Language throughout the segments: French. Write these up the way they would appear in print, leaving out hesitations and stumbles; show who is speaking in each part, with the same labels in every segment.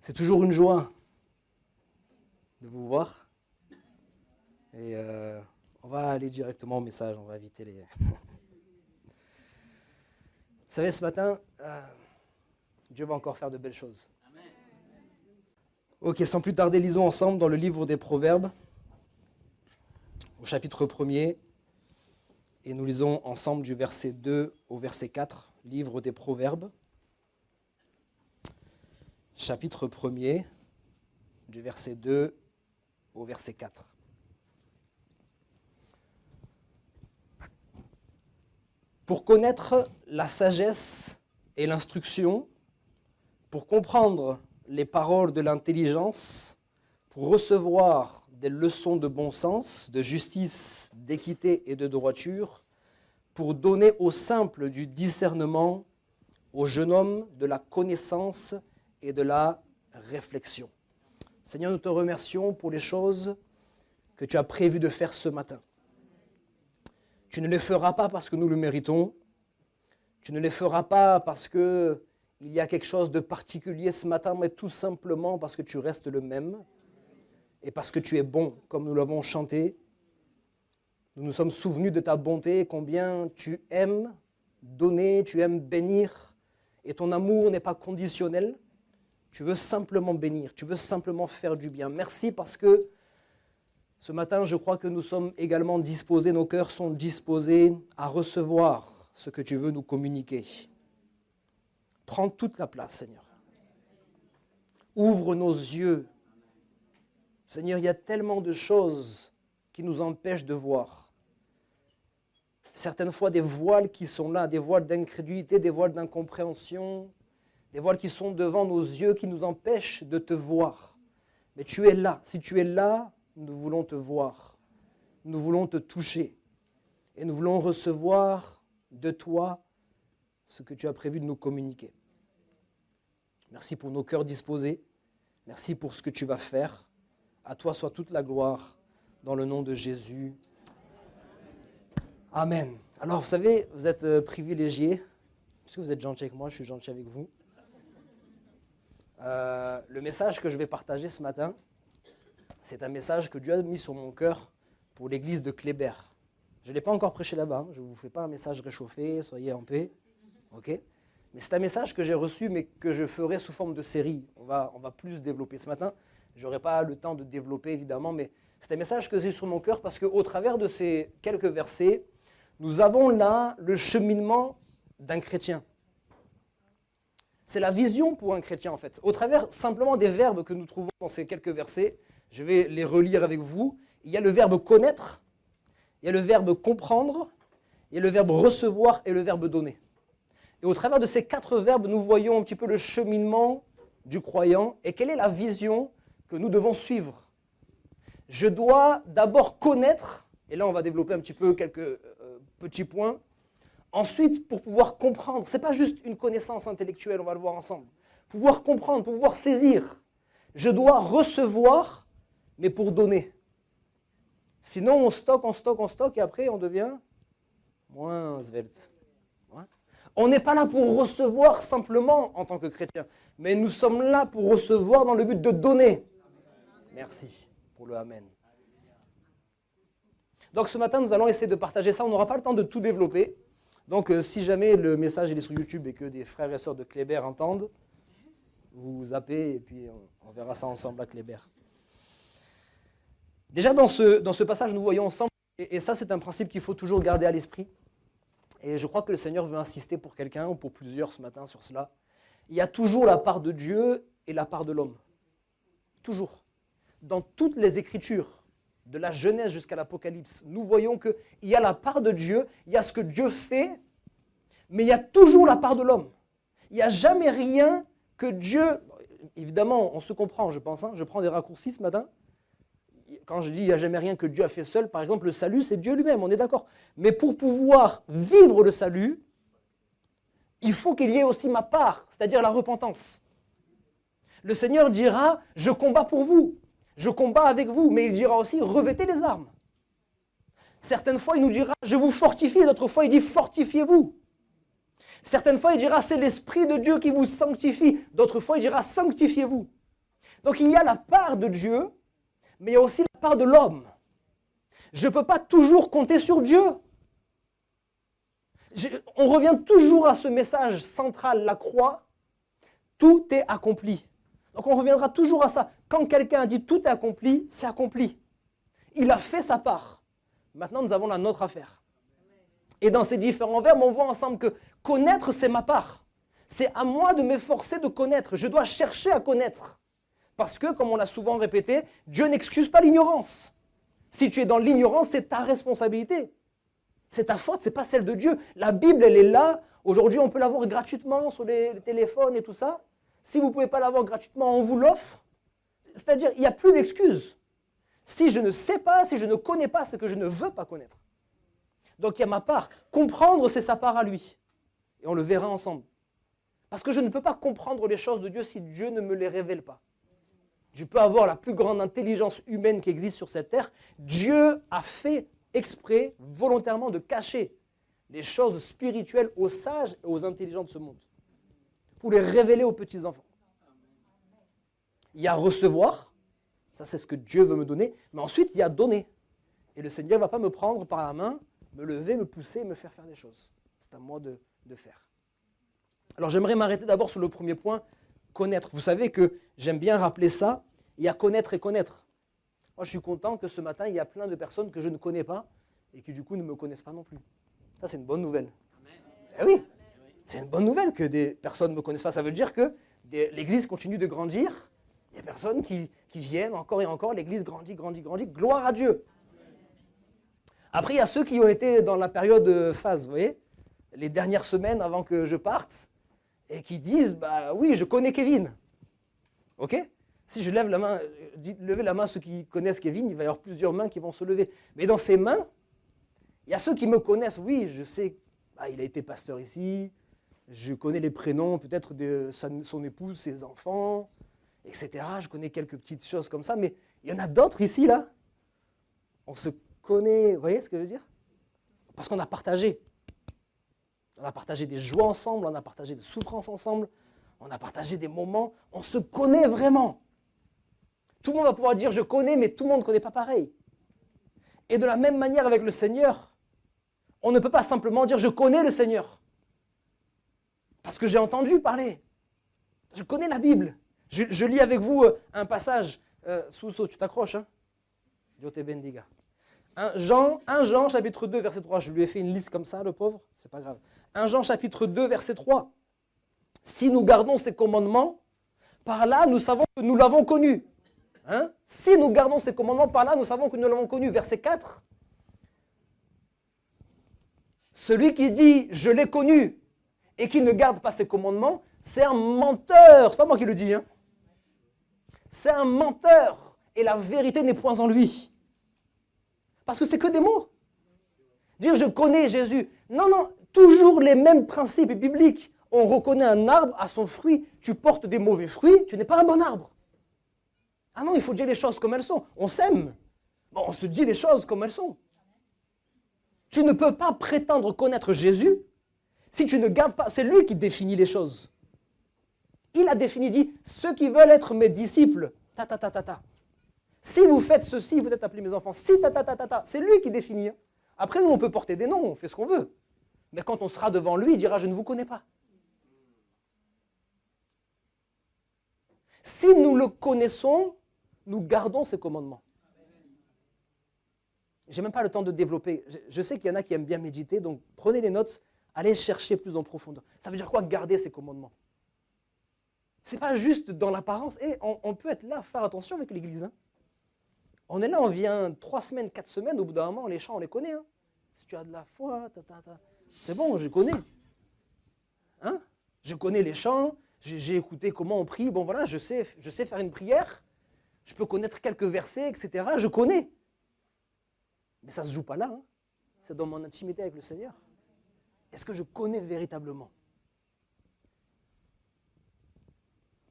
Speaker 1: C'est toujours une joie de vous voir. Et on va aller directement au message, on va éviter les... Vous savez, ce matin, Dieu va encore faire de belles choses. Ok, sans plus tarder, lisons ensemble dans le livre des Proverbes, au chapitre 1er, et nous lisons ensemble du verset 2 au verset 4, livre des Proverbes, chapitre 1er, du verset 2 au verset 4. Pour connaître la sagesse et l'instruction, pour comprendre les paroles de l'intelligence, pour recevoir des leçons de bon sens, de justice, d'équité et de droiture, pour donner aux simples du discernement, aux jeunes hommes de la connaissance et de la réflexion. Seigneur, nous te remercions pour les choses que tu as prévu de faire ce matin. Tu ne les feras pas parce que nous le méritons. Tu ne les feras pas parce qu'il y a quelque chose de particulier ce matin, mais tout simplement parce que tu restes le même et parce que tu es bon, comme nous l'avons chanté. Nous nous sommes souvenus de ta bonté, combien tu aimes donner, tu aimes bénir, et ton amour n'est pas conditionnel. Tu veux simplement bénir, tu veux simplement faire du bien. Merci parce que ce matin, je crois que nous sommes également disposés, nos cœurs sont disposés à recevoir ce que tu veux nous communiquer. Prends toute la place, Seigneur. Ouvre nos yeux. Seigneur, il y a tellement de choses qui nous empêchent de voir. Certaines fois, des voiles qui sont là, des voiles d'incrédulité, des voiles d'incompréhension, des voiles qui sont devant nos yeux, qui nous empêchent de te voir. Mais tu es là. Si tu es là, nous voulons te voir. Nous voulons te toucher. Et nous voulons recevoir de toi ce que tu as prévu de nous communiquer. Merci pour nos cœurs disposés. Merci pour ce que tu vas faire. À toi soit toute la gloire, dans le nom de Jésus. Amen. Alors, vous savez, vous êtes privilégiés, puisque vous êtes gentils avec moi, je suis gentil avec vous. Le message que je vais partager ce matin, c'est un message que Dieu a mis sur mon cœur pour l'église de Kléber. Je ne l'ai pas encore prêché là-bas, je ne vous fais pas un message réchauffé, soyez en paix. Okay, mais c'est un message que j'ai reçu, mais que je ferai sous forme de série. On va plus développer ce matin. Je n'aurai pas le temps de développer, évidemment, mais c'est un message que j'ai sur mon cœur parce qu'au travers de ces quelques versets, nous avons là le cheminement d'un chrétien. C'est la vision pour un chrétien, en fait. Au travers simplement des verbes que nous trouvons dans ces quelques versets, je vais les relire avec vous. Il y a le verbe connaître, il y a le verbe comprendre, il y a le verbe recevoir et le verbe donner. Et au travers de ces 4 verbes, nous voyons un petit peu le cheminement du croyant et quelle est la vision que nous devons suivre. Je dois d'abord connaître, et là on va développer un petit peu quelques petits points. Ensuite, pour pouvoir comprendre, ce n'est pas juste une connaissance intellectuelle, on va le voir ensemble. Pouvoir comprendre, pouvoir saisir. Je dois recevoir, mais pour donner. Sinon, on stocke, et après, on devient moins svelte. Ouais. On n'est pas là pour recevoir simplement en tant que chrétien, mais nous sommes là pour recevoir dans le but de donner. Merci pour le Amen. Donc ce matin, nous allons essayer de partager ça. On n'aura pas le temps de tout développer. Donc si jamais le message est sur YouTube et que des frères et sœurs de Kléber entendent, vous zappez et puis on verra ça ensemble à Kléber. Déjà dans ce passage, nous voyons ensemble, et ça c'est un principe qu'il faut toujours garder à l'esprit, et je crois que le Seigneur veut insister pour quelqu'un ou pour plusieurs ce matin sur cela. Il y a toujours la part de Dieu et la part de l'homme. Toujours. Dans toutes les Écritures, de la Genèse jusqu'à l'Apocalypse, nous voyons qu'il y a la part de Dieu, il y a ce que Dieu fait, mais il y a toujours la part de l'homme. Il n'y a jamais rien que Dieu... Évidemment, on se comprend, je pense. Je prends des raccourcis ce matin. Quand je dis il n'y a jamais rien que Dieu a fait seul, par exemple, le salut, c'est Dieu lui-même, on est d'accord. Mais pour pouvoir vivre le salut, il faut qu'il y ait aussi ma part, c'est-à-dire la repentance. Le Seigneur dira, je combats pour vous. Je combats avec vous, mais il dira aussi, revêtez les armes. Certaines fois, il nous dira, je vous fortifie, d'autres fois, il dit, fortifiez-vous. Certaines fois, il dira, c'est l'Esprit de Dieu qui vous sanctifie. D'autres fois, il dira, sanctifiez-vous. Donc il y a la part de Dieu, mais il y a aussi la part de l'homme. Je ne peux pas toujours compter sur Dieu. On revient toujours à ce message central, la croix, tout est accompli. Donc on reviendra toujours à ça. Quand quelqu'un a dit tout est accompli, c'est accompli. Il a fait sa part. Maintenant, nous avons la nôtre à faire. Et dans ces différents verbes, on voit ensemble que connaître, c'est ma part. C'est à moi de m'efforcer de connaître. Je dois chercher à connaître. Parce que, comme on l'a souvent répété, Dieu n'excuse pas l'ignorance. Si tu es dans l'ignorance, c'est ta responsabilité. C'est ta faute, ce n'est pas celle de Dieu. La Bible, elle est là. Aujourd'hui, on peut l'avoir gratuitement sur les téléphones et tout ça. Si vous ne pouvez pas l'avoir gratuitement, on vous l'offre. C'est-à-dire, il n'y a plus d'excuses. Si je ne sais pas, si je ne connais pas, c'est que je ne veux pas connaître. Donc il y a ma part. Comprendre, c'est sa part à lui. Et on le verra ensemble. Parce que je ne peux pas comprendre les choses de Dieu si Dieu ne me les révèle pas. Je peux avoir la plus grande intelligence humaine qui existe sur cette terre. Dieu a fait exprès, volontairement, de cacher les choses spirituelles aux sages et aux intelligents de ce monde. Pour les révéler aux petits-enfants. Il y a recevoir, ça c'est ce que Dieu veut me donner, mais ensuite il y a donner. Et le Seigneur ne va pas me prendre par la main, me lever, me pousser, me faire des choses. C'est à moi de faire. Alors j'aimerais m'arrêter d'abord sur le premier point, connaître. Vous savez que j'aime bien rappeler ça, il y a connaître et connaître. Moi je suis content que ce matin il y a plein de personnes que je ne connais pas et qui du coup ne me connaissent pas non plus. Ça c'est une bonne nouvelle. Eh oui, c'est une bonne nouvelle que des personnes ne me connaissent pas. Ça veut dire que l'Église continue de grandir. Il y a personnes qui viennent encore et encore, l'Église grandit, grandit, grandit. Gloire à Dieu. Après, il y a ceux qui ont été dans la période phase, vous voyez, les dernières semaines avant que je parte, et qui disent, bah oui, je connais Kevin. Ok? Si je lève la main, levez la main ceux qui connaissent Kevin, il va y avoir plusieurs mains qui vont se lever. Mais dans ces mains, il y a ceux qui me connaissent, oui, je sais, bah, il a été pasteur ici, je connais les prénoms peut-être de son épouse, ses enfants, etc. Je connais quelques petites choses comme ça, mais il y en a d'autres ici, là. On se connaît, vous voyez ce que je veux dire? Parce qu'on a partagé. On a partagé des joies ensemble, on a partagé des souffrances ensemble, on a partagé des moments, on se connaît vraiment. Tout le monde va pouvoir dire je connais, mais tout le monde ne connaît pas pareil. Et de la même manière avec le Seigneur, on ne peut pas simplement dire je connais le Seigneur. Parce que j'ai entendu parler. Je connais la Bible. Je lis avec vous un passage. Sousso, tu t'accroches, hein? Dieu te bendiga. 1 Jean, chapitre 2, verset 3. Je lui ai fait une liste comme ça, le pauvre. C'est pas grave. 1 Jean, chapitre 2, verset 3. Si nous gardons ses commandements, par là, nous savons que nous l'avons connu. Hein? Si nous gardons ses commandements, par là, nous savons que nous l'avons connu. Verset 4. Celui qui dit « je l'ai connu » et qui ne garde pas ses commandements, c'est un menteur. C'est pas moi qui le dis. Hein? C'est un menteur. Et la vérité n'est point en lui. Parce que c'est que des mots. Dire je connais Jésus. Non, non, toujours les mêmes principes bibliques. On reconnaît un arbre à son fruit. Tu portes des mauvais fruits, tu n'es pas un bon arbre. Ah non, il faut dire les choses comme elles sont. On s'aime. Bon, on se dit les choses comme elles sont. Tu ne peux pas prétendre connaître Jésus si tu ne gardes pas. C'est lui qui définit les choses. Il a défini, dit, ceux qui veulent être mes disciples, si vous faites ceci, vous êtes appelés mes enfants. Si, c'est lui qui définit. Hein. Après, nous, on peut porter des noms, on fait ce qu'on veut. Mais quand on sera devant lui, il dira, je ne vous connais pas. Si nous le connaissons, nous gardons ses commandements. Je n'ai même pas le temps de développer. Je sais qu'il y en a qui aiment bien méditer, donc prenez les notes, allez chercher plus en profondeur. Ça veut dire quoi, garder ses commandements? Ce n'est pas juste dans l'apparence. Et on peut être là, faire attention avec l'Église. Hein. On est là, on vient 3 semaines, 4 semaines, au bout d'un moment, les chants, on les connaît. Hein. Si tu as de la foi, c'est bon, je connais. Hein? Je connais les chants, j'ai écouté comment on prie. Bon voilà, je sais faire une prière, je peux connaître quelques versets, etc. Je connais. Mais ça ne se joue pas là. Hein. C'est dans mon intimité avec le Seigneur. Est-ce que je connais véritablement?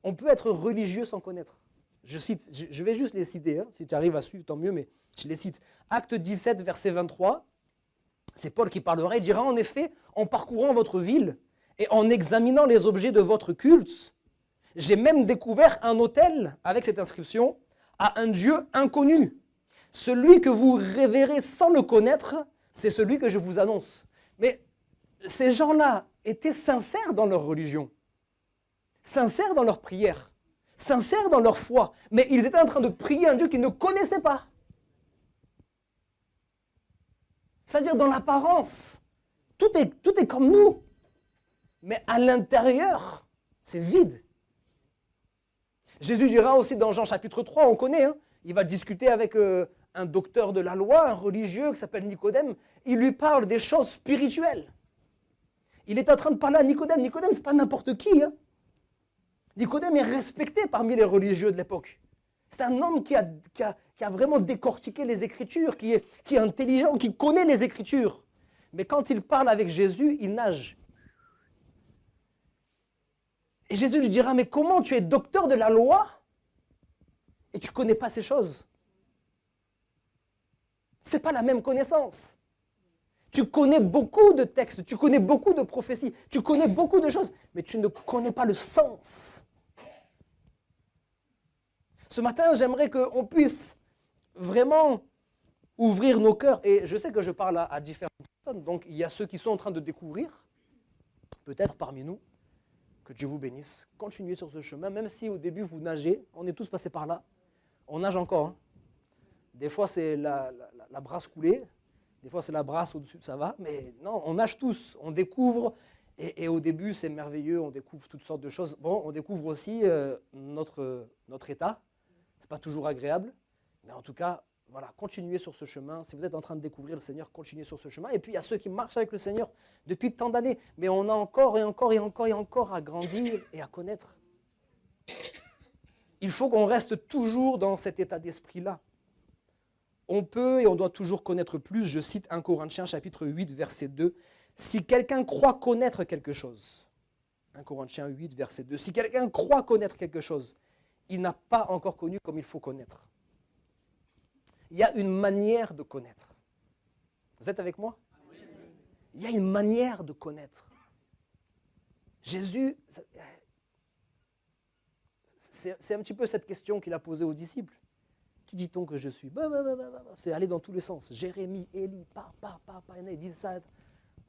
Speaker 1: On peut être religieux sans connaître. Je vais juste les citer, hein. Si tu arrives à suivre, tant mieux, mais je les cite. Acte 17, verset 23, c'est Paul qui parlera, il dira, en effet, en parcourant votre ville et en examinant les objets de votre culte, J'ai même découvert un autel avec cette inscription à un Dieu inconnu. Celui que vous révérez sans le connaître, c'est celui que je vous annonce. Mais ces gens-là étaient sincères dans leur religion, sincères dans leur prière, sincères dans leur foi, mais ils étaient en train de prier un Dieu qu'ils ne connaissaient pas. C'est-à-dire dans l'apparence, tout est comme nous, mais à l'intérieur, c'est vide. Jésus dira aussi dans Jean chapitre 3, on connaît, il va discuter avec un docteur de la loi, un religieux qui s'appelle Nicodème, il lui parle des choses spirituelles. Il est en train de parler à Nicodème. Nicodème, ce n'est pas n'importe qui. Nicodème est respecté parmi les religieux de l'époque. C'est un homme qui a vraiment décortiqué les Écritures, qui est intelligent, qui connaît les Écritures. Mais quand il parle avec Jésus, il nage. Et Jésus lui dira, mais comment tu es docteur de la loi et tu ne connais pas ces choses? Ce n'est pas la même connaissance. Tu connais beaucoup de textes, tu connais beaucoup de prophéties, tu connais beaucoup de choses, mais tu ne connais pas le sens. Ce matin, j'aimerais qu'on puisse vraiment ouvrir nos cœurs. Et je sais que je parle à différentes personnes, donc il y a ceux qui sont en train de découvrir, peut-être parmi nous. Que Dieu vous bénisse. Continuez sur ce chemin, même si au début vous nagez. On est tous passés par là. On nage encore. Des fois, c'est la brasse coulée. Des fois, c'est la brasse au-dessus, ça va. Mais non, on nage tous. On découvre. Et au début, c'est merveilleux. On découvre toutes sortes de choses. Bon, on découvre aussi notre état. Ce n'est pas toujours agréable. Mais en tout cas, voilà, continuez sur ce chemin. Si vous êtes en train de découvrir le Seigneur, continuez sur ce chemin. Et puis, il y a ceux qui marchent avec le Seigneur depuis tant d'années. Mais on a encore et encore et encore et encore à grandir et à connaître. Il faut qu'on reste toujours dans cet état d'esprit-là. On peut et on doit toujours connaître plus. Je cite 1 Corinthiens chapitre 8, verset 2. Si quelqu'un croit connaître quelque chose, 1 Corinthiens 8, verset 2, si quelqu'un croit connaître quelque chose, il n'a pas encore connu comme il faut connaître. Il y a une manière de connaître. Vous êtes avec moi? Il y a une manière de connaître. Jésus, c'est un petit peu cette question qu'il a posée aux disciples. Qui dit-on que je suis? C'est aller dans tous les sens. Jérémie, Élie, ils disent ça.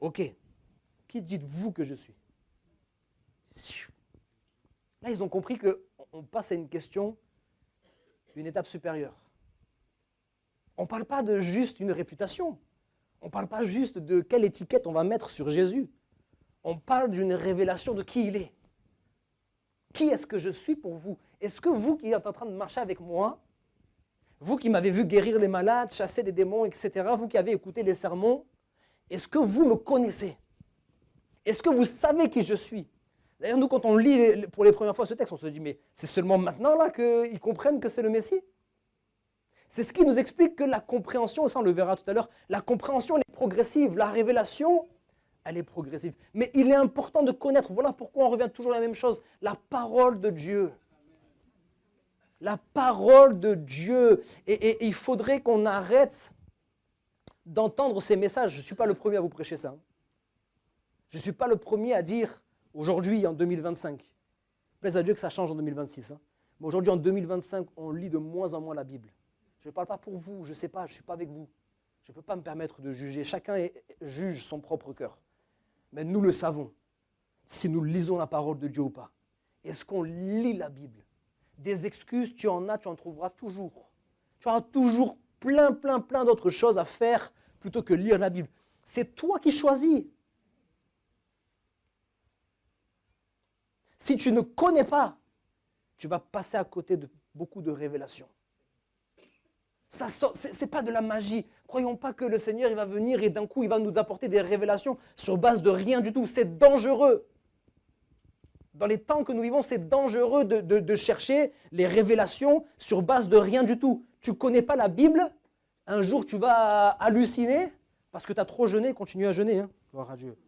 Speaker 1: Ok. Qui dites-vous que je suis? Là, ils ont compris qu'on passe à une question, une étape supérieure. On ne parle pas de juste une réputation. On ne parle pas juste de quelle étiquette on va mettre sur Jésus. On parle d'une révélation de qui il est. Qui est-ce que je suis pour vous? Est-ce que vous qui êtes en train de marcher avec moi, vous qui m'avez vu guérir les malades, chasser les démons, etc., vous qui avez écouté les sermons, est-ce que vous me connaissez? Est-ce que vous savez qui je suis? D'ailleurs, nous, quand on lit pour les premières fois ce texte, on se dit, mais c'est seulement maintenant là qu'ils comprennent que c'est le Messie? C'est ce qui nous explique que la compréhension, ça on le verra tout à l'heure, la compréhension elle est progressive, la révélation, elle est progressive. Mais il est important de connaître, voilà pourquoi on revient toujours à la même chose, la parole de Dieu. La parole de Dieu. Et il faudrait qu'on arrête d'entendre ces messages. Je ne suis pas le premier à vous prêcher ça. Je ne suis pas le premier à dire, aujourd'hui, en 2025, plaise à Dieu que ça change en 2026. Mais aujourd'hui, en 2025, on lit de moins en moins la Bible. Je ne parle pas pour vous, je ne sais pas, je ne suis pas avec vous. Je ne peux pas me permettre de juger. Chacun juge son propre cœur. Mais nous le savons, si nous lisons la parole de Dieu ou pas. Est-ce qu'on lit la Bible? Des excuses, tu en trouveras toujours. Tu auras toujours plein d'autres choses à faire plutôt que lire la Bible. C'est toi qui choisis. Si tu ne connais pas, tu vas passer à côté de beaucoup de révélations. Ce n'est pas de la magie. Croyons pas que le Seigneur il va venir et d'un coup il va nous apporter des révélations sur base de rien du tout. C'est dangereux. Dans les temps que nous vivons, c'est dangereux de chercher les révélations sur base de rien du tout. Tu ne connais pas la Bible, un jour tu vas halluciner parce que tu as trop jeûné, continue à jeûner, gloire à Dieu,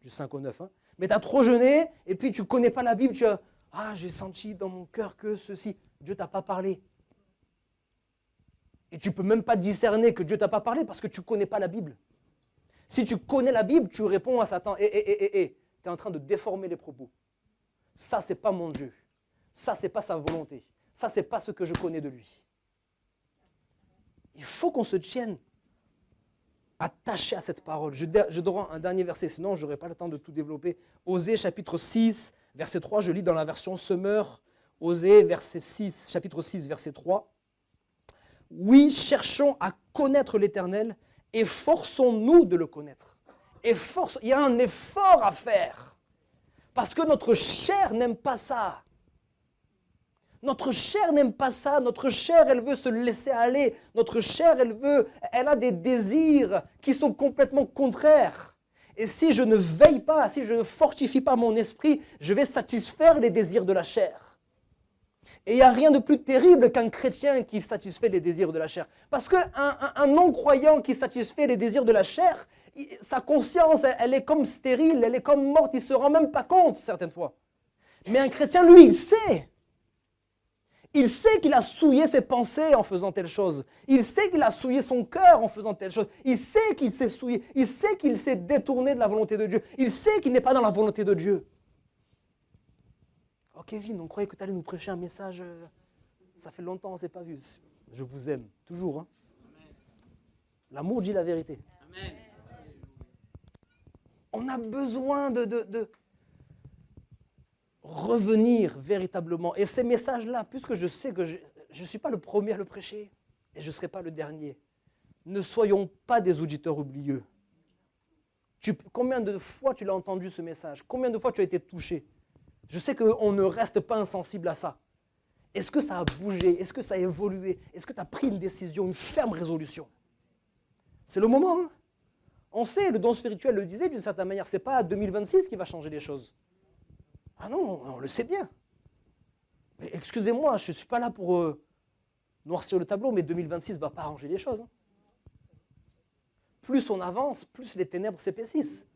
Speaker 1: du 5 au 9. Mais tu as trop jeûné et puis tu ne connais pas la Bible, tu as « Ah, j'ai senti dans mon cœur que ceci, Dieu ne t'a pas parlé. » Et tu ne peux même pas discerner que Dieu ne t'a pas parlé parce que tu ne connais pas la Bible. Si tu connais la Bible, tu réponds à Satan, tu es en train de déformer les propos. Ça, ce n'est pas mon Dieu. Ça, ce n'est pas sa volonté. Ça, ce n'est pas ce que je connais de lui. Il faut qu'on se tienne attaché à cette parole. Je donnerai un dernier verset, sinon je n'aurai pas le temps de tout développer. Osée, chapitre 6, verset 3, je lis dans la version Semeur. Osée, verset 6, chapitre 6, verset 3. Oui, cherchons à connaître l'Éternel, efforçons-nous de le connaître. Il y a un effort à faire, parce que notre chair n'aime pas ça. Notre chair n'aime pas ça. Notre chair, elle veut se laisser aller. Notre chair, elle a des désirs qui sont complètement contraires. Et si je ne veille pas, si je ne fortifie pas mon esprit, je vais satisfaire les désirs de la chair. Et il n'y a rien de plus terrible qu'un chrétien qui satisfait les désirs de la chair. Parce qu'un non-croyant qui satisfait les désirs de la chair, sa conscience, elle est comme stérile, elle est comme morte, il ne se rend même pas compte certaines fois. Mais un chrétien, lui, il sait. Il sait qu'il a souillé ses pensées en faisant telle chose. Il sait qu'il a souillé son cœur en faisant telle chose. Il sait qu'il s'est souillé. Il sait qu'il s'est détourné de la volonté de Dieu. Il sait qu'il n'est pas dans la volonté de Dieu. Oh Kevin, on croyait que tu allais nous prêcher un message. Ça fait longtemps qu'on ne s'est pas vu. Je vous aime, toujours. Hein. L'amour dit la vérité. Amen. On a besoin de revenir véritablement. Et ces messages-là, puisque je sais que je ne suis pas le premier à le prêcher, et je ne serai pas le dernier, ne soyons pas des auditeurs oublieux. Combien de fois tu l'as entendu ce message? Combien de fois tu as été touché? Je sais qu'on ne reste pas insensible à ça. Est-ce que ça a bougé? Est-ce que ça a évolué? Est-ce que tu as pris une décision, une ferme résolution? C'est le moment. Hein? On sait, le don spirituel le disait d'une certaine manière, ce n'est pas 2026 qui va changer les choses. Ah non, on le sait bien. Mais excusez-moi, je ne suis pas là pour noircir le tableau, mais 2026 ne va pas arranger les choses. Hein. Plus on avance, plus les ténèbres s'épaississent.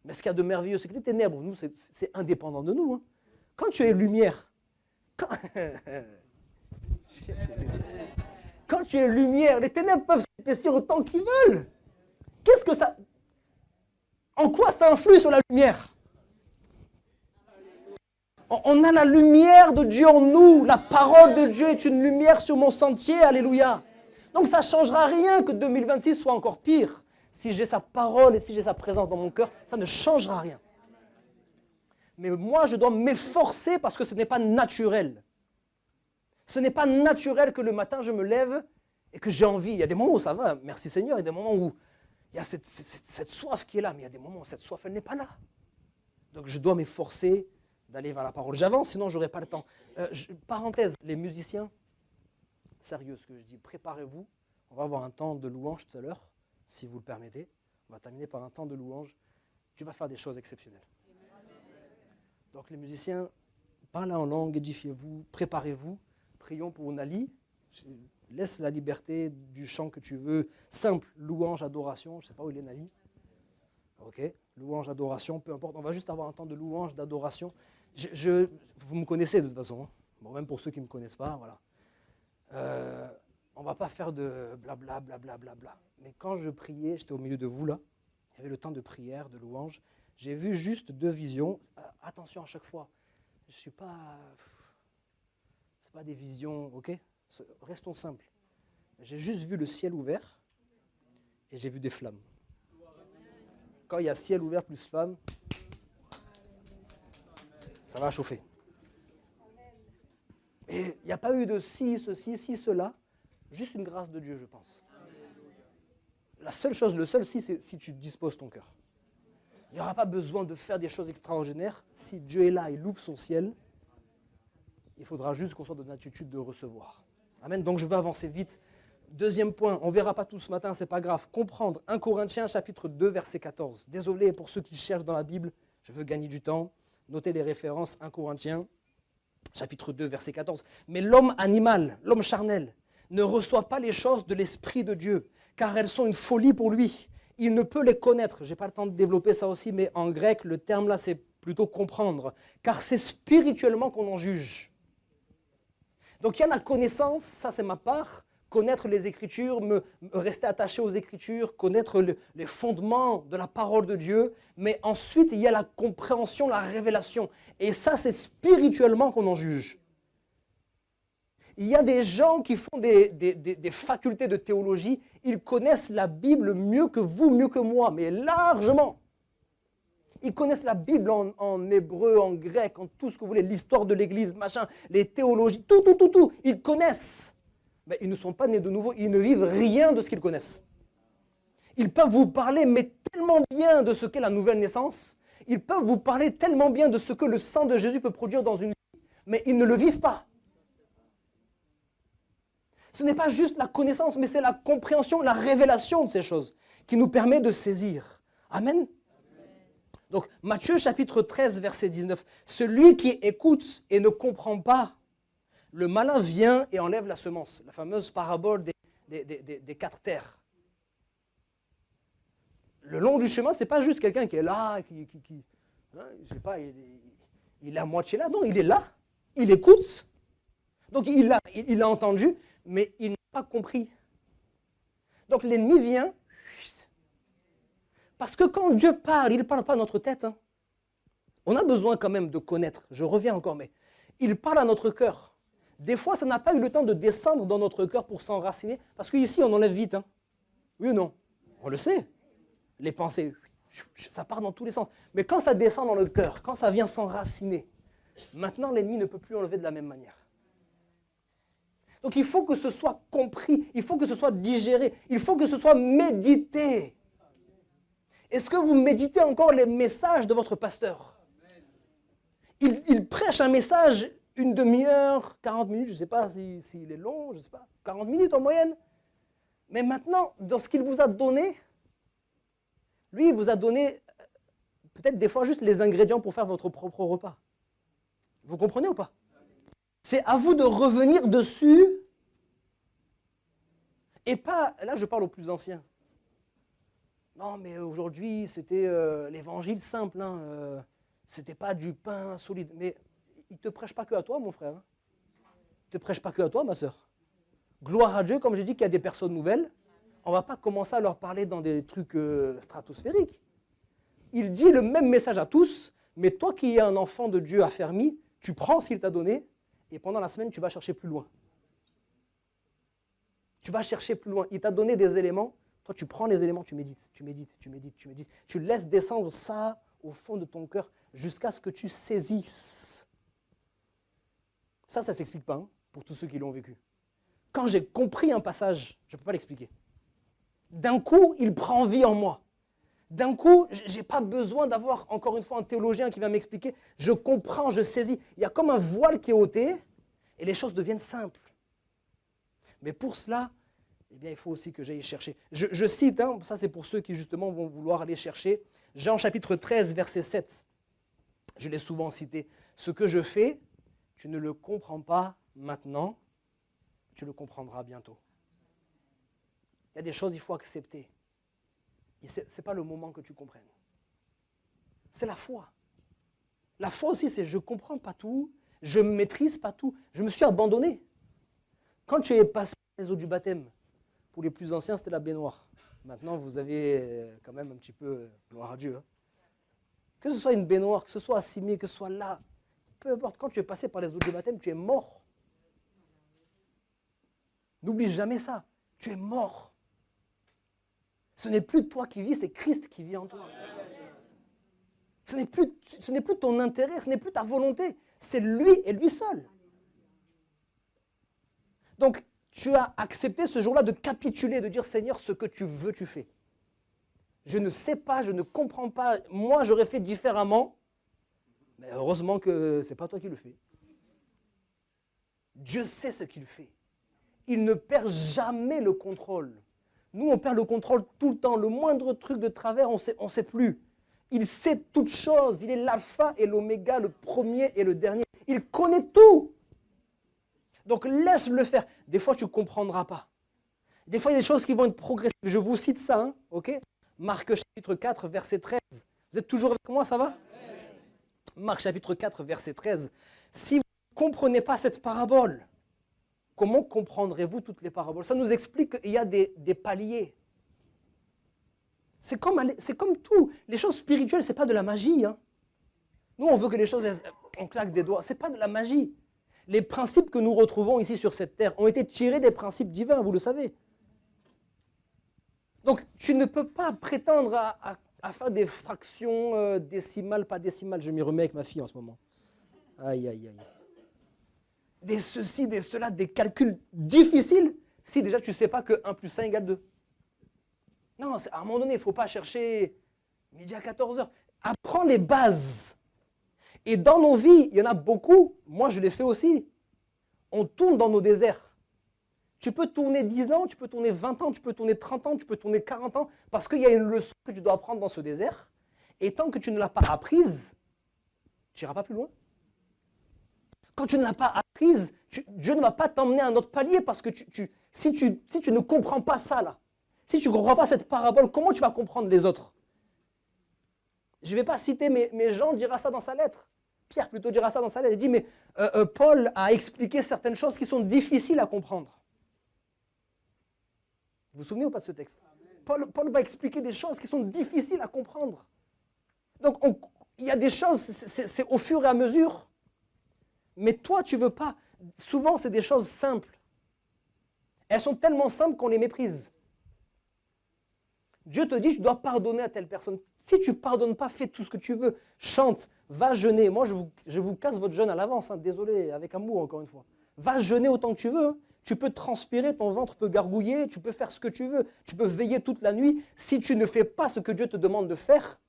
Speaker 1: Mais ce qu'il y a de merveilleux, c'est que les ténèbres, nous, c'est indépendant de nous. Hein. Quand tu es lumière, quand tu es lumière, les ténèbres peuvent s'épaissir autant qu'ils veulent. Qu'est-ce que ça... En quoi ça influe sur la lumière? On a la lumière de Dieu en nous. La parole de Dieu est une lumière sur mon sentier. Alléluia. Donc ça ne changera rien que 2026 soit encore pire. Si j'ai sa parole et si j'ai sa présence dans mon cœur, ça ne changera rien. Mais moi, je dois m'efforcer parce que ce n'est pas naturel. Ce n'est pas naturel que le matin, je me lève et que j'ai envie. Il y a des moments où ça va, merci Seigneur. Il y a des moments où il y a cette soif qui est là, mais il y a des moments où cette soif, elle n'est pas là. Donc je dois m'efforcer d'aller vers la parole. J'avance, sinon je n'aurai pas le temps. Parenthèse, les musiciens, sérieux ce que je dis, préparez-vous. On va avoir un temps de louange tout à l'heure, si vous le permettez. On va terminer par un temps de louange. Dieu va faire des choses exceptionnelles. Donc les musiciens, parlez en langue, édifiez-vous, préparez-vous. Prions pour Nali. Laisse la liberté du chant que tu veux. Simple, louange, adoration. Je ne sais pas où il est Nali. Ok, louange, adoration, peu importe. On va juste avoir un temps de louange, d'adoration. Vous me connaissez de toute façon. Hein. Bon, même pour ceux qui ne me connaissent pas, voilà. On ne va pas faire de blabla, blabla, blabla. Mais quand je priais, j'étais au milieu de vous là. Il y avait le temps de prière, de louange. J'ai vu juste 2 visions. Attention à chaque fois. Je suis pas... C'est pas des visions, ok? Restons simples. J'ai juste vu le ciel ouvert et j'ai vu des flammes. Quand il y a ciel ouvert plus flammes, ça va chauffer. Et il n'y a pas eu de si, ceci, si, cela. Juste une grâce de Dieu, je pense. La seule chose, le seul si, c'est si tu disposes ton cœur. Il n'y aura pas besoin de faire des choses extraordinaires. Si Dieu est là, il ouvre son ciel. Il faudra juste qu'on soit dans une attitude de recevoir. Amen. Donc je vais avancer vite. Deuxième point, on ne verra pas tout ce matin, ce n'est pas grave. Comprendre 1 Corinthiens chapitre 2 verset 14. Désolé pour ceux qui cherchent dans la Bible, je veux gagner du temps. Notez les références 1 Corinthiens chapitre 2 verset 14. Mais l'homme animal, l'homme charnel, ne reçoit pas les choses de l'Esprit de Dieu, car elles sont une folie pour lui. Il ne peut les connaître. Je n'ai pas le temps de développer ça aussi, mais en grec, le terme là, c'est plutôt comprendre, car c'est spirituellement qu'on en juge. Donc il y a la connaissance, ça c'est ma part, connaître les Écritures, rester attaché aux Écritures, connaître les fondements de la parole de Dieu, mais ensuite il y a la compréhension, la révélation. Et ça, c'est spirituellement qu'on en juge. Il y a des gens qui font des facultés de théologie, ils connaissent la Bible mieux que vous, mieux que moi, mais largement. Ils connaissent la Bible en hébreu, en grec, en tout ce que vous voulez, l'histoire de l'Église, machin, les théologies, tout. Ils connaissent. Mais ils ne sont pas nés de nouveau, ils ne vivent rien de ce qu'ils connaissent. Ils peuvent vous parler, mais tellement bien de ce qu'est la nouvelle naissance. Ils peuvent vous parler tellement bien de ce que le sang de Jésus peut produire dans une vie, mais ils ne le vivent pas. Ce n'est pas juste la connaissance, mais c'est la compréhension, la révélation de ces choses qui nous permet de saisir. Amen. Donc, Matthieu chapitre 13, verset 19. Celui qui écoute et ne comprend pas, le malin vient et enlève la semence. La fameuse parabole des 4 terres. Le long du chemin, ce n'est pas juste quelqu'un qui est là, je sais pas, il est à moitié là. Non, il est là, il écoute. Donc, il a entendu, mais il n'a pas compris. Donc, l'ennemi vient. Parce que quand Dieu parle, il ne parle pas à notre tête. Hein. On a besoin quand même de connaître. Je reviens encore, mais il parle à notre cœur. Des fois, ça n'a pas eu le temps de descendre dans notre cœur pour s'enraciner. Parce qu'ici, on enlève vite. Hein. Oui ou non? On le sait. Les pensées, ça part dans tous les sens. Mais quand ça descend dans le cœur, quand ça vient s'enraciner, maintenant, l'ennemi ne peut plus enlever de la même manière. Donc, il faut que ce soit compris. Il faut que ce soit digéré. Il faut que ce soit médité. Est-ce que vous méditez encore les messages de votre pasteur? Il prêche un message une demi-heure, 40 minutes, je ne sais pas s'il est long, je ne sais pas, 40 minutes en moyenne. Mais maintenant, dans ce qu'il vous a donné, lui, il vous a donné peut-être des fois juste les ingrédients pour faire votre propre repas. Vous comprenez ou pas? C'est à vous de revenir dessus et pas, là je parle aux plus anciens. Non, mais aujourd'hui, c'était l'évangile simple. Hein, c'était pas du pain solide. Mais il ne te prêche pas que à toi, mon frère. Hein. Il ne te prêche pas que à toi, ma soeur. Gloire à Dieu, comme j'ai dit qu'il y a des personnes nouvelles. On ne va pas commencer à leur parler dans des trucs stratosphériques. Il dit le même message à tous, mais toi qui es un enfant de Dieu affermi, tu prends ce qu'il t'a donné et pendant la semaine, tu vas chercher plus loin. Tu vas chercher plus loin. Il t'a donné des éléments. Toi, tu prends les éléments, tu médites. Tu laisses descendre ça au fond de ton cœur jusqu'à ce que tu saisisses. Ça ne s'explique pas hein, pour tous ceux qui l'ont vécu. Quand j'ai compris un passage, je ne peux pas l'expliquer. D'un coup, il prend vie en moi. D'un coup, je n'ai pas besoin d'avoir encore une fois un théologien qui va m'expliquer. Je comprends, je saisis. Il y a comme un voile qui est ôté et les choses deviennent simples. Mais pour cela, eh bien, il faut aussi que j'aille chercher. Je cite, hein, ça c'est pour ceux qui justement vont vouloir aller chercher, Jean chapitre 13, verset 7. Je l'ai souvent cité. Ce que je fais, tu ne le comprends pas maintenant, tu le comprendras bientôt. Il y a des choses qu'il faut accepter. Ce n'est pas le moment que tu comprennes. C'est la foi. La foi aussi, c'est je ne comprends pas tout, je ne maîtrise pas tout, je me suis abandonné. Quand tu es passé les eaux du baptême, pour les plus anciens, c'était la baignoire. Maintenant, vous avez quand même un petit peu, gloire à Dieu. Hein. Que ce soit une baignoire, que ce soit assimilé, que ce soit là, peu importe, quand tu es passé par les eaux du baptême, tu es mort. N'oublie jamais ça, tu es mort. Ce n'est plus toi qui vis, c'est Christ qui vit en toi. Ce n'est plus ton intérêt, ce n'est plus ta volonté, c'est lui et lui seul. Donc, tu as accepté ce jour-là de capituler, de dire « Seigneur, ce que tu veux, tu fais. Je ne sais pas, je ne comprends pas, moi j'aurais fait différemment, mais heureusement que ce n'est pas toi qui le fais. Dieu sait ce qu'il fait. Il ne perd jamais le contrôle. Nous, on perd le contrôle tout le temps. Le moindre truc de travers, on ne sait plus. Il sait toutes choses. Il est l'alpha et l'oméga, le premier et le dernier. Il connaît tout. Donc laisse-le faire. Des fois, tu ne comprendras pas. Des fois, il y a des choses qui vont être progressives. Je vous cite ça, hein, ok ? Marc chapitre 4, verset 13. Vous êtes toujours avec moi, ça va ? Marc chapitre 4, verset 13. Si vous ne comprenez pas cette parabole, comment comprendrez-vous toutes les paraboles? Ça nous explique qu'il y a des paliers. C'est comme tout. Les choses spirituelles, ce n'est pas de la magie. Hein. Nous, on veut que les choses, on claque des doigts. Ce n'est pas de la magie. Les principes que nous retrouvons ici sur cette terre ont été tirés des principes divins, vous le savez. Donc, tu ne peux pas prétendre à faire des fractions décimales, pas décimales. Je m'y remets avec ma fille en ce moment. Aïe, aïe, aïe. Des ceci, des cela, des calculs difficiles, si déjà tu ne sais pas que 1 plus 1 égale 2. Non, à un moment donné, il ne faut pas chercher midi à 14h. Apprends les bases. Et dans nos vies, il y en a beaucoup, moi je l'ai fait aussi. On tourne dans nos déserts. Tu peux tourner 10 ans, tu peux tourner 20 ans, tu peux tourner 30 ans, tu peux tourner 40 ans, parce qu'il y a une leçon que tu dois apprendre dans ce désert. Et tant que tu ne l'as pas apprise, tu n'iras pas plus loin. Quand tu ne l'as pas apprise, Dieu ne va pas t'emmener à un autre palier, parce que si tu ne comprends pas ça là, si tu ne comprends pas cette parabole, comment tu vas comprendre les autres? Je ne vais pas citer, mais Jean dira ça dans sa lettre. Pierre plutôt dira ça dans sa lettre. Il dit, mais Paul a expliqué certaines choses qui sont difficiles à comprendre. Vous vous souvenez ou pas de ce texte? Paul va expliquer des choses qui sont difficiles à comprendre. Donc, il y a des choses, c'est au fur et à mesure. Mais toi, tu ne veux pas. Souvent, c'est des choses simples. Elles sont tellement simples qu'on les méprise. Dieu te dit, tu dois pardonner à telle personne. Si tu ne pardonnes pas, fais tout ce que tu veux. Chante, va jeûner. Moi, je vous casse votre jeûne à l'avance. Hein. Désolé, avec amour, encore une fois. Va jeûner autant que tu veux. Hein. Tu peux transpirer, ton ventre peut gargouiller, tu peux faire ce que tu veux. Tu peux veiller toute la nuit. Si tu ne fais pas ce que Dieu te demande de faire,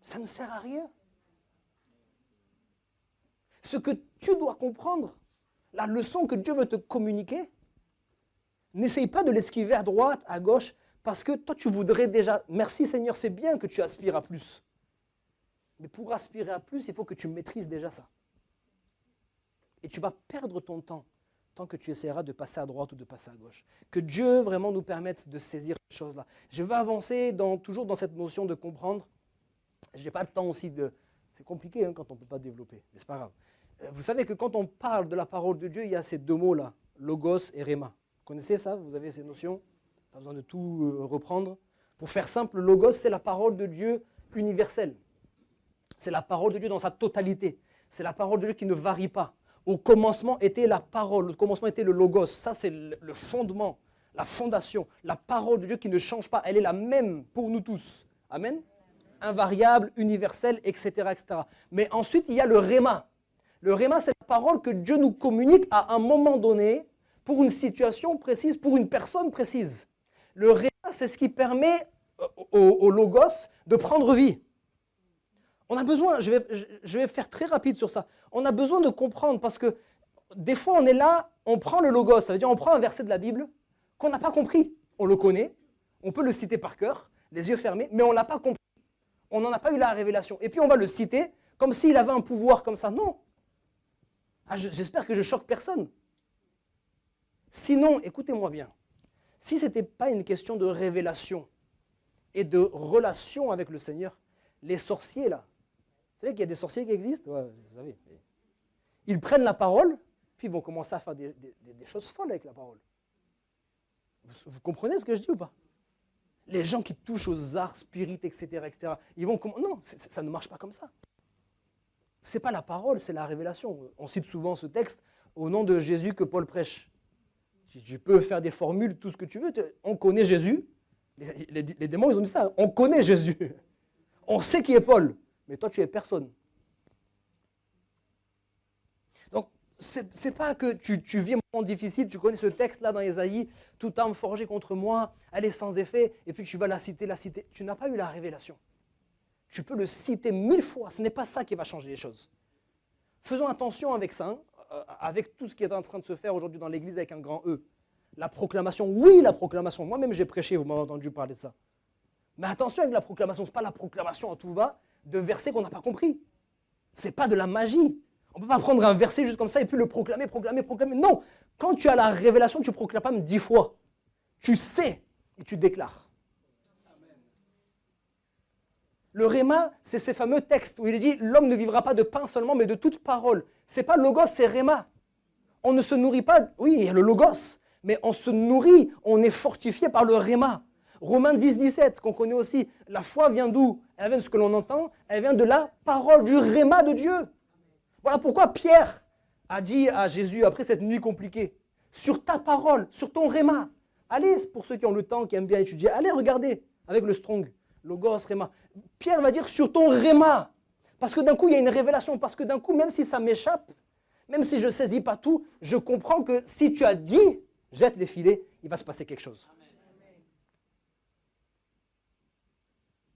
Speaker 1: ça ne sert à rien. Ce que tu dois comprendre, la leçon que Dieu veut te communiquer, n'essaye pas de l'esquiver à droite, à gauche, parce que toi, tu voudrais déjà... Merci Seigneur, c'est bien que tu aspires à plus. Mais pour aspirer à plus, il faut que tu maîtrises déjà ça. Et tu vas perdre ton temps tant que tu essaieras de passer à droite ou de passer à gauche. Que Dieu vraiment nous permette de saisir ces choses-là. Je veux avancer toujours dans cette notion de comprendre. Je n'ai pas le temps aussi de... C'est compliqué hein, quand on ne peut pas développer, mais ce n'est pas grave. Vous savez que quand on parle de la parole de Dieu, il y a ces deux mots-là, logos et rhéma. Vous connaissez ça? Vous avez ces notions? Pas besoin de tout reprendre. Pour faire simple, le logos, c'est la parole de Dieu universelle. C'est la parole de Dieu dans sa totalité. C'est la parole de Dieu qui ne varie pas. Au commencement était la parole, au commencement était le logos. Ça, c'est le fondement, la fondation. La parole de Dieu qui ne change pas. Elle est la même pour nous tous. Amen? Invariable, universelle, etc., etc. Mais ensuite, il y a le rhéma. Le rhéma, c'est la parole que Dieu nous communique à un moment donné, pour une situation précise, pour une personne précise. Le rhéma, c'est ce qui permet au logos de prendre vie. On a besoin, je vais faire très rapide sur ça, on a besoin de comprendre parce que des fois on est là, on prend le logos, ça veut dire on prend un verset de la Bible qu'on n'a pas compris. On le connaît, on peut le citer par cœur, les yeux fermés, mais on ne l'a pas compris. On n'en a pas eu la révélation. Et puis on va le citer comme s'il avait un pouvoir comme ça. Non. Ah, j'espère que je choque personne. Sinon, écoutez-moi bien, si ce n'était pas une question de révélation et de relation avec le Seigneur, les sorciers là, vous savez qu'il y a des sorciers qui existent? Ouais, vous savez. Ils prennent la parole, puis ils vont commencer à faire des choses folles avec la parole. Vous comprenez ce que je dis ou pas? Les gens qui touchent aux arts, spirites, etc., etc., ils vont... Non, ça ne marche pas comme ça. Ce n'est pas la parole, c'est la révélation. On cite souvent ce texte au nom de Jésus que Paul prêche. Tu peux faire des formules, tout ce que tu veux. On connaît Jésus. Les démons, ils ont dit ça. On connaît Jésus. On sait qui est Paul. Mais toi, tu es personne. Donc, c'est pas que tu vis un moment difficile, tu connais ce texte-là dans Ésaïe, toute arme forgée contre moi, elle est sans effet, et puis tu vas la citer. Tu n'as pas eu la révélation. Tu peux le citer 1000 fois, ce n'est pas ça qui va changer les choses. Faisons attention avec ça, hein, avec tout ce qui est en train de se faire aujourd'hui dans l'Église avec un grand E. La proclamation, oui, la proclamation. Moi-même, j'ai prêché, vous m'avez entendu parler de ça. Mais attention avec la proclamation, ce n'est pas la proclamation à tout va de versets qu'on n'a pas compris. Ce n'est pas de la magie. On ne peut pas prendre un verset juste comme ça et puis le proclamer. Non, quand tu as la révélation, tu ne proclames pas 10 fois. Tu sais et tu déclares. Le rhéma, c'est ces fameux textes où il est dit « L'homme ne vivra pas de pain seulement, mais de toute parole ». Ce n'est pas logos, c'est rhéma. On ne se nourrit pas, oui, il y a le logos, mais on se nourrit, on est fortifié par le réma. Romains 10, 17, qu'on connaît aussi. La foi vient d'où? Elle vient de ce que l'on entend, elle vient de la parole, du réma de Dieu. Voilà pourquoi Pierre a dit à Jésus, après cette nuit compliquée, sur ta parole, sur ton réma. Allez, pour ceux qui ont le temps, qui aiment bien étudier, allez regarder avec le Strong, Logos, réma. Pierre va dire sur ton réma. Parce que d'un coup, il y a une révélation. Parce que d'un coup, même si ça m'échappe, même si je ne saisis pas tout, je comprends que si tu as dit, jette les filets, il va se passer quelque chose. Amen.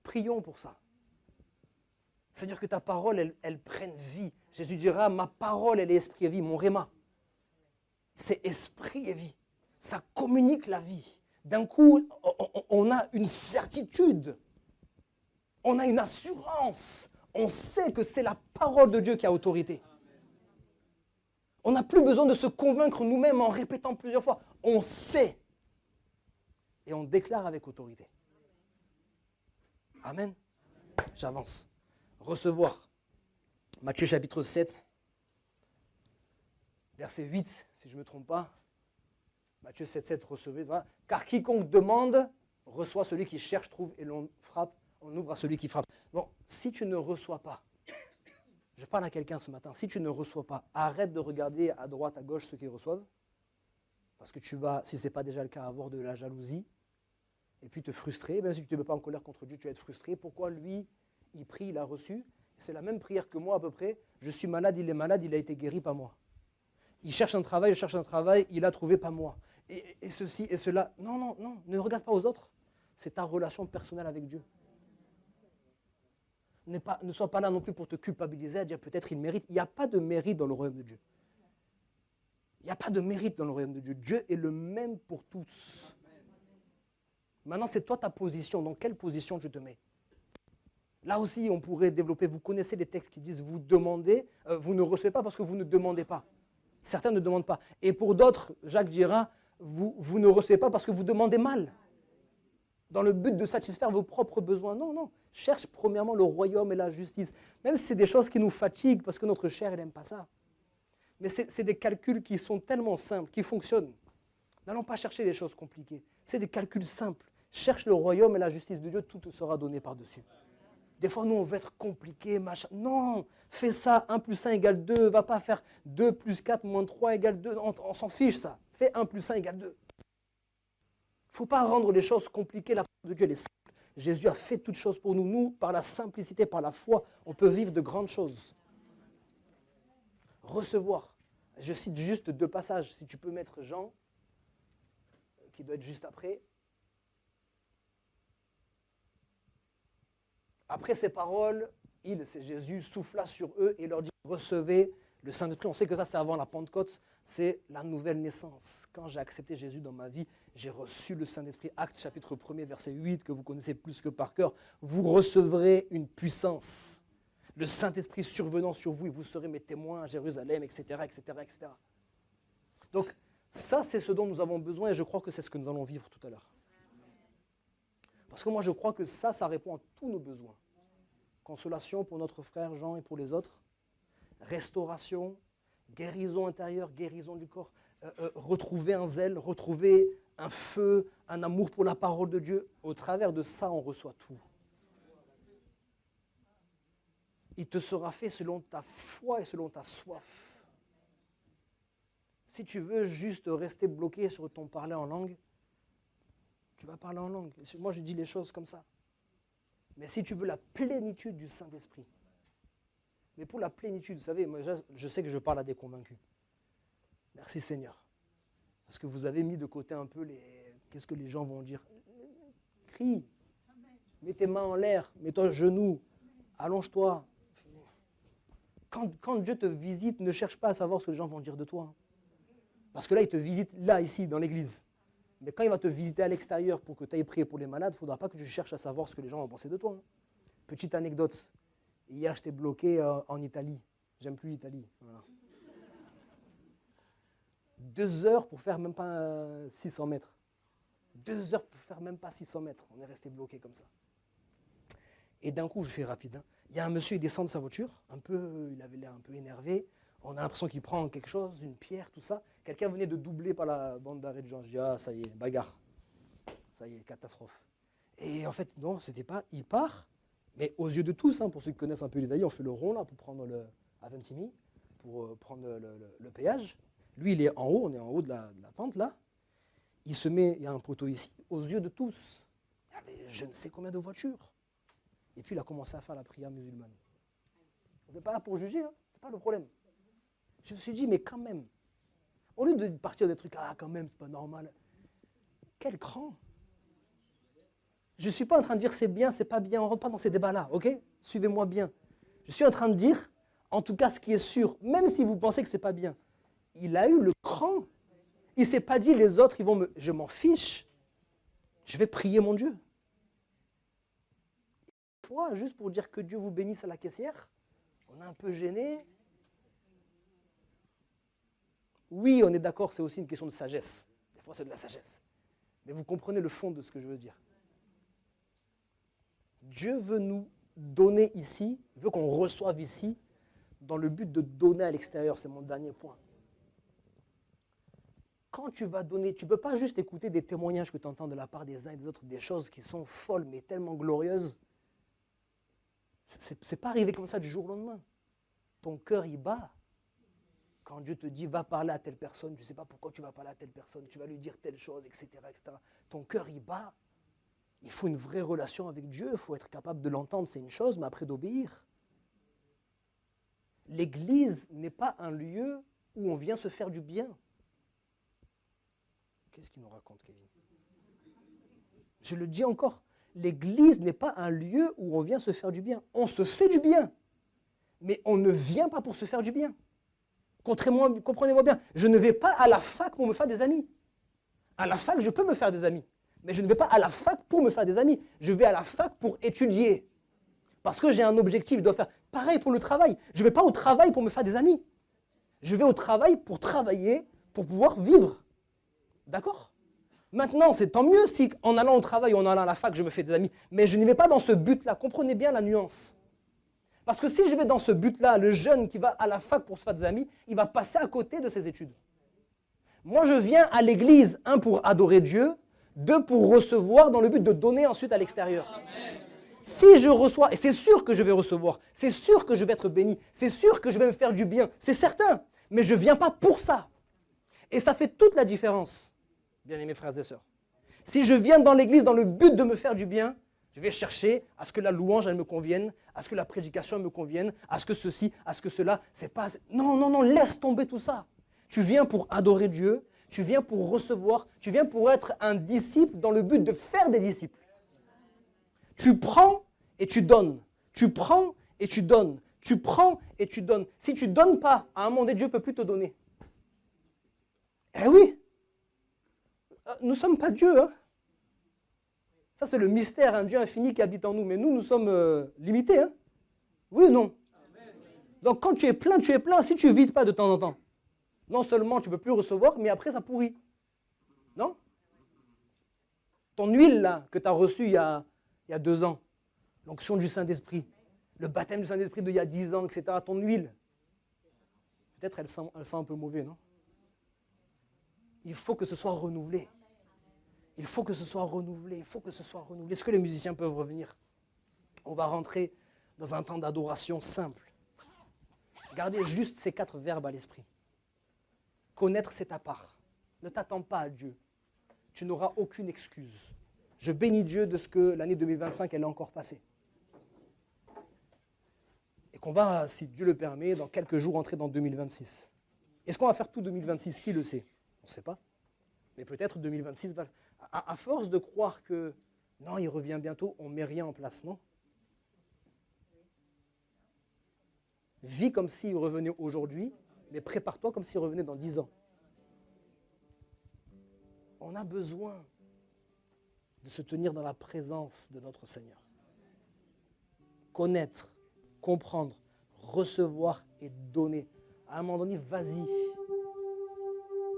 Speaker 1: Prions pour ça. Seigneur, que ta parole, elle prenne vie. Jésus dira, ma parole, elle est esprit et vie, mon réma. C'est esprit et vie. Ça communique la vie. D'un coup, on a une certitude. On a une assurance. On sait que c'est la parole de Dieu qui a autorité. On n'a plus besoin de se convaincre nous-mêmes en répétant plusieurs fois. On sait. Et on déclare avec autorité. Amen. J'avance. Recevoir. Matthieu chapitre 7, verset 8, si je ne me trompe pas. Matthieu 7, 7, recevez. Voilà. Car quiconque demande, reçoit, celui qui cherche, trouve, et l'on frappe, on ouvre à celui qui frappe. Bon, si tu ne reçois pas, je parle à quelqu'un ce matin, si tu ne reçois pas, arrête de regarder à droite, à gauche ceux qui reçoivent, parce que tu vas, si ce n'est pas déjà le cas, avoir de la jalousie, et puis te frustrer, même si tu ne te mets pas en colère contre Dieu, tu vas être frustré. Pourquoi lui, il prie, il a reçu, c'est la même prière que moi à peu près, je suis malade, il est malade, il a été guéri, pas moi. Il cherche un travail, je cherche un travail, il a trouvé, pas moi. Et ceci et cela. Non, non, non, ne regarde pas aux autres. C'est ta relation personnelle avec Dieu. Ne sois pas là non plus pour te culpabiliser, à dire peut-être il mérite. Il n'y a pas de mérite dans le royaume de Dieu. Il n'y a pas de mérite dans le royaume de Dieu. Dieu est le même pour tous. Maintenant, c'est toi ta position. Dans quelle position tu te mets? Là aussi, on pourrait développer. Vous connaissez les textes qui disent vous demandez, vous ne recevez pas parce que vous ne demandez pas. Certains ne demandent pas. Et pour d'autres, Jacques dira, vous ne recevez pas parce que vous demandez mal. Dans le but de satisfaire vos propres besoins. Non, non. Cherche premièrement le royaume et la justice. Même si c'est des choses qui nous fatiguent parce que notre chair, elle n'aime pas ça. Mais c'est des calculs qui sont tellement simples, qui fonctionnent. N'allons pas chercher des choses compliquées. C'est des calculs simples. Cherche le royaume et la justice de Dieu, tout te sera donné par-dessus. Des fois, nous, on veut être compliqué, machin. Non, fais ça, 1 plus 1 égale 2. Va pas faire 2 plus 4 moins 3 égale 2. On s'en fiche, ça. Fais 1 plus 1 égale 2. Il ne faut pas rendre les choses compliquées. La parole de Dieu, elle est simple. Jésus a fait toutes choses pour nous. Nous, par la simplicité, par la foi, on peut vivre de grandes choses. Recevoir. Je cite juste 2 passages. Si tu peux mettre Jean, qui doit être juste après. Après ces paroles, c'est Jésus, souffla sur eux et leur dit « Recevez le Saint-Esprit ». On sait que ça, c'est avant la Pentecôte, c'est la nouvelle naissance. Quand j'ai accepté Jésus dans ma vie, j'ai reçu le Saint-Esprit. Actes chapitre 1er, verset 8, que vous connaissez plus que par cœur. Vous recevrez une puissance. Le Saint-Esprit survenant sur vous et vous serez mes témoins à Jérusalem, etc., etc., etc. Donc, ça, c'est ce dont nous avons besoin et je crois que c'est ce que nous allons vivre tout à l'heure. Parce que moi, je crois que ça répond à tous nos besoins. Consolation pour notre frère Jean et pour les autres. Restauration, guérison intérieure, guérison du corps. Retrouver un zèle, retrouver un feu, un amour pour la parole de Dieu. Au travers de ça, on reçoit tout. Il te sera fait selon ta foi et selon ta soif. Si tu veux juste rester bloqué sur ton parler en langue, tu vas parler en langue. Moi, je dis les choses comme ça. Mais si tu veux la plénitude du Saint-Esprit, mais pour la plénitude, vous savez, moi, je sais que je parle à des convaincus. Merci Seigneur. Parce que vous avez mis de côté un peu qu'est-ce que les gens vont dire. Crie, mets tes mains en l'air, mets-toi à genoux, allonge-toi. Quand Dieu te visite, ne cherche pas à savoir ce que les gens vont dire de toi. Parce que là, il te visite, là, ici, dans l'église. Mais quand il va te visiter à l'extérieur pour que tu ailles prier pour les malades, il ne faudra pas que tu cherches à savoir ce que les gens vont penser de toi. Petite anecdote. Hier, j'étais bloqué en Italie. J'aime plus l'Italie. Voilà. 2 heures pour faire même pas 600 mètres. 2 heures pour faire même pas 600 mètres. On est resté bloqué comme ça. Et d'un coup, je fais rapide. Il y a un monsieur, il descend de sa voiture. Il avait l'air un peu énervé. On a l'impression qu'il prend quelque chose, une pierre, tout ça. Quelqu'un venait de doubler par la bande d'arrêt de gens. Je dis, ah, ça y est, bagarre. Ça y est, catastrophe. Et en fait, non, c'était pas, il part, mais aux yeux de tous, pour ceux qui connaissent un peu l'Isaïe, on fait le rond là pour prendre à Ventimille, pour prendre le péage. Lui, il est en haut, on est en haut de la pente là. Il se met, il y a un poteau ici, aux yeux de tous. Il y avait je ne sais combien de voitures. Et puis il a commencé à faire la prière musulmane. On n'est pas là pour juger, c'est pas le problème. Je me suis dit, mais quand même, au lieu de partir des trucs, ah quand même, c'est pas normal. Quel cran! Je ne suis pas en train de dire c'est bien, c'est pas bien, on ne rentre pas dans ces débats-là, ok? Suivez-moi bien. Je suis en train de dire, en tout cas ce qui est sûr, même si vous pensez que c'est pas bien, il a eu le cran. Il ne s'est pas dit les autres, ils vont me... Je m'en fiche. Je vais prier mon Dieu. Une fois, juste pour dire que Dieu vous bénisse à la caissière, on est un peu gêné. Oui, on est d'accord, c'est aussi une question de sagesse. Des fois, c'est de la sagesse. Mais vous comprenez le fond de ce que je veux dire. Dieu veut nous donner ici, veut qu'on reçoive ici, dans le but de donner à l'extérieur. C'est mon dernier point. Quand tu vas donner, tu ne peux pas juste écouter des témoignages que tu entends de la part des uns et des autres, des choses qui sont folles, mais tellement glorieuses. Ce n'est pas arrivé comme ça du jour au lendemain. Ton cœur, il bat. Quand Dieu te dit, va parler à telle personne, je ne sais pas pourquoi tu vas parler à telle personne, tu vas lui dire telle chose, etc. etc. Ton cœur, il bat. Il faut une vraie relation avec Dieu, il faut être capable de l'entendre, c'est une chose, mais après d'obéir. L'église n'est pas un lieu où on vient se faire du bien. Qu'est-ce qu'il nous raconte, Kevin? Je le dis encore, l'église n'est pas un lieu où on vient se faire du bien. On se fait du bien, mais on ne vient pas pour se faire du bien. Comprenez-moi bien, je ne vais pas à la fac pour me faire des amis. À la fac, je peux me faire des amis. Mais je ne vais pas à la fac pour me faire des amis. Je vais à la fac pour étudier. Parce que j'ai un objectif, je dois faire. Pareil pour le travail. Je ne vais pas au travail pour me faire des amis. Je vais au travail pour travailler, pour pouvoir vivre. D'accord? Maintenant, c'est tant mieux si en allant au travail ou en allant à la fac, je me fais des amis. Mais je n'y vais pas dans ce but-là. Comprenez bien la nuance. Parce que si je vais dans ce but-là, le jeune qui va à la fac pour se faire des amis, il va passer à côté de ses études. Moi, je viens à l'église, 1, pour adorer Dieu, 2, pour recevoir dans le but de donner ensuite à l'extérieur. Amen. Si je reçois, et c'est sûr que je vais recevoir, c'est sûr que je vais être béni, c'est sûr que je vais me faire du bien, c'est certain, mais je ne viens pas pour ça. Et ça fait toute la différence, bien-aimés frères et sœurs. Si je viens dans l'église dans le but de me faire du bien, je vais chercher à ce que la louange elle me convienne, à ce que la prédication me convienne, à ce que ceci, à ce que cela, c'est pas... Non, non, non, laisse tomber tout ça. Tu viens pour adorer Dieu, tu viens pour recevoir, tu viens pour être un disciple dans le but de faire des disciples. Tu prends et tu donnes. Tu prends et tu donnes. Tu prends et tu donnes. Si tu ne donnes pas, à un moment donné, Dieu ne peut plus te donner. Eh oui. Nous ne sommes pas Dieu. Ça, c'est le mystère, un Dieu infini qui habite en nous. Mais nous sommes limités. Oui ou non? Donc quand tu es plein, tu es plein. Si tu ne vides pas de temps en temps, non seulement tu ne peux plus recevoir, mais après ça pourrit. Non? Ton huile là, que tu as reçue il y a 2 ans, l'onction du Saint-Esprit, le baptême du Saint-Esprit d'il y a 10 ans, etc., ton huile, peut-être elle sent un peu mauvais, non? Il faut que ce soit renouvelé. Il faut que ce soit renouvelé. Il faut que ce soit renouvelé. Est-ce que les musiciens peuvent revenir? On va rentrer dans un temps d'adoration simple. Gardez juste ces 4 verbes à l'esprit. Connaître, c'est ta part. Ne t'attends pas à Dieu. Tu n'auras aucune excuse. Je bénis Dieu de ce que l'année 2025, elle est encore passée. Et qu'on va, si Dieu le permet, dans quelques jours, entrer dans 2026. Est-ce qu'on va faire tout 2026? Qui le sait? On ne sait pas. Mais peut-être 2026 va... À force de croire que, non, il revient bientôt, on ne met rien en place, non? Vis comme s'il revenait aujourd'hui, mais prépare-toi comme s'il revenait dans 10 ans. On a besoin de se tenir dans la présence de notre Seigneur. Connaître, comprendre, recevoir et donner. À un moment donné, vas-y.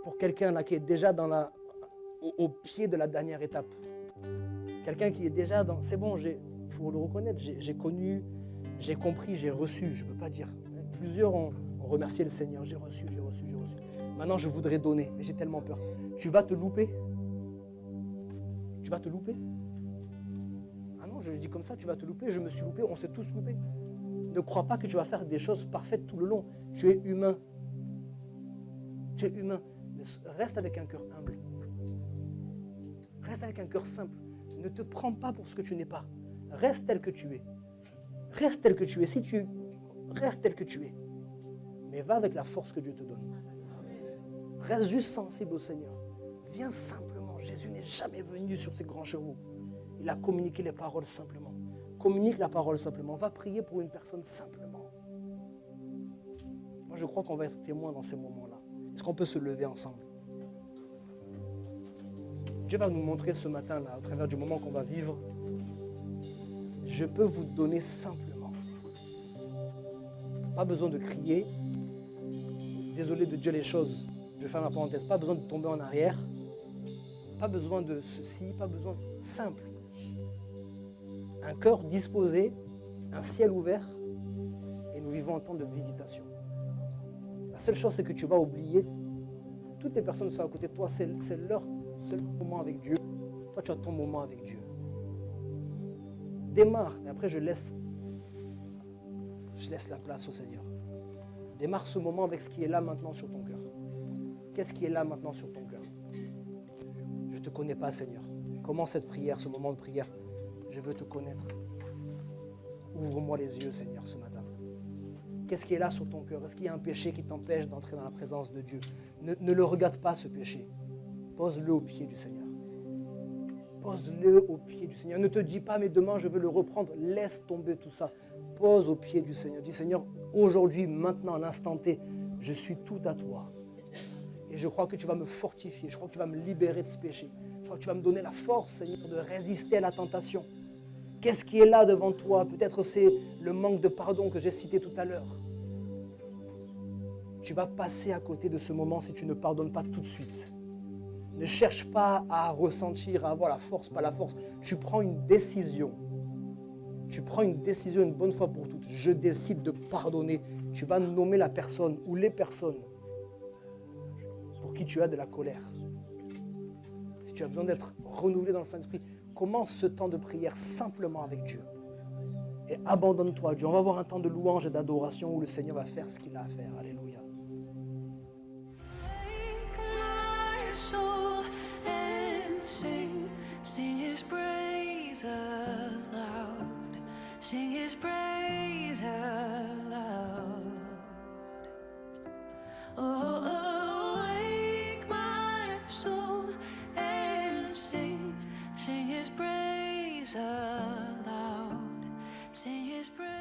Speaker 1: Pour quelqu'un là qui est déjà au pied de la dernière étape. Quelqu'un qui est déjà dans... C'est bon, il faut le reconnaître, j'ai connu, j'ai compris, j'ai reçu. Je ne peux pas dire. Plusieurs ont Remercier le Seigneur, j'ai reçu. Maintenant, je voudrais donner, mais j'ai tellement peur. Tu vas te louper. Tu vas te louper. Ah non, je le dis comme ça, tu vas te louper, je me suis loupé, on s'est tous loupés. Ne crois pas que tu vas faire des choses parfaites tout le long. Tu es humain. Tu es humain. Mais reste avec un cœur humble. Reste avec un cœur simple. Ne te prends pas pour ce que tu n'es pas. Reste tel que tu es. Reste tel que tu es. Si tu restes tel que tu es. Mais va avec la force que Dieu te donne. Reste juste sensible au Seigneur. Viens simplement. Jésus n'est jamais venu sur ses grands chevaux. Il a communiqué les paroles simplement. Communique la parole simplement. Va prier pour une personne simplement. Moi, je crois qu'on va être témoin dans ces moments-là. Est-ce qu'on peut se lever ensemble? Dieu va nous montrer ce matin-là, au travers du moment qu'on va vivre, je peux vous donner simplement. Pas besoin de crier. Désolé de dire les choses. Je vais faire ma parenthèse. Pas besoin de tomber en arrière. Pas besoin de ceci. Pas besoin. Simple. Un cœur disposé, un ciel ouvert, et nous vivons un temps de visitation. La seule chose, c'est que tu vas oublier. Toutes les personnes qui sont à côté de toi, c'est leur seul moment avec Dieu. Toi, tu as ton moment avec Dieu. Démarre, et après je laisse la place au Seigneur. Démarre ce moment avec ce qui est là maintenant sur ton cœur. Qu'est-ce qui est là maintenant sur ton cœur? Je ne te connais pas, Seigneur. Commence cette prière, ce moment de prière. Je veux te connaître. Ouvre-moi les yeux, Seigneur, ce matin. Qu'est-ce qui est là sur ton cœur? Est-ce qu'il y a un péché qui t'empêche d'entrer dans la présence de Dieu? Ne le regarde pas, ce péché. Pose-le au pied du Seigneur. Pose-le au pied du Seigneur. Ne te dis pas, mais demain, je vais le reprendre. Laisse tomber tout ça. Pose au pied du Seigneur. Dis, Seigneur, aujourd'hui, maintenant, à l'instant T, je suis tout à toi. Et je crois que tu vas me fortifier. Je crois que tu vas me libérer de ce péché. Je crois que tu vas me donner la force, Seigneur, de résister à la tentation. Qu'est-ce qui est là devant toi? Peut-être c'est le manque de pardon que j'ai cité tout à l'heure. Tu vas passer à côté de ce moment si tu ne pardonnes pas tout de suite. Ne cherche pas à ressentir, à avoir la force, pas la force. Tu prends une décision. Tu prends une décision une bonne fois pour toutes. Je décide de pardonner. Tu vas nommer la personne ou les personnes pour qui tu as de la colère. Si tu as besoin d'être renouvelé dans le Saint-Esprit, commence ce temps de prière simplement avec Dieu. Et abandonne-toi à Dieu. On va avoir un temps de louange et d'adoration où le Seigneur va faire ce qu'il a à faire. Alléluia.
Speaker 2: Sing his praise aloud. Sing his praise aloud. Oh, wake my soul and sing his praise aloud. Sing his praise.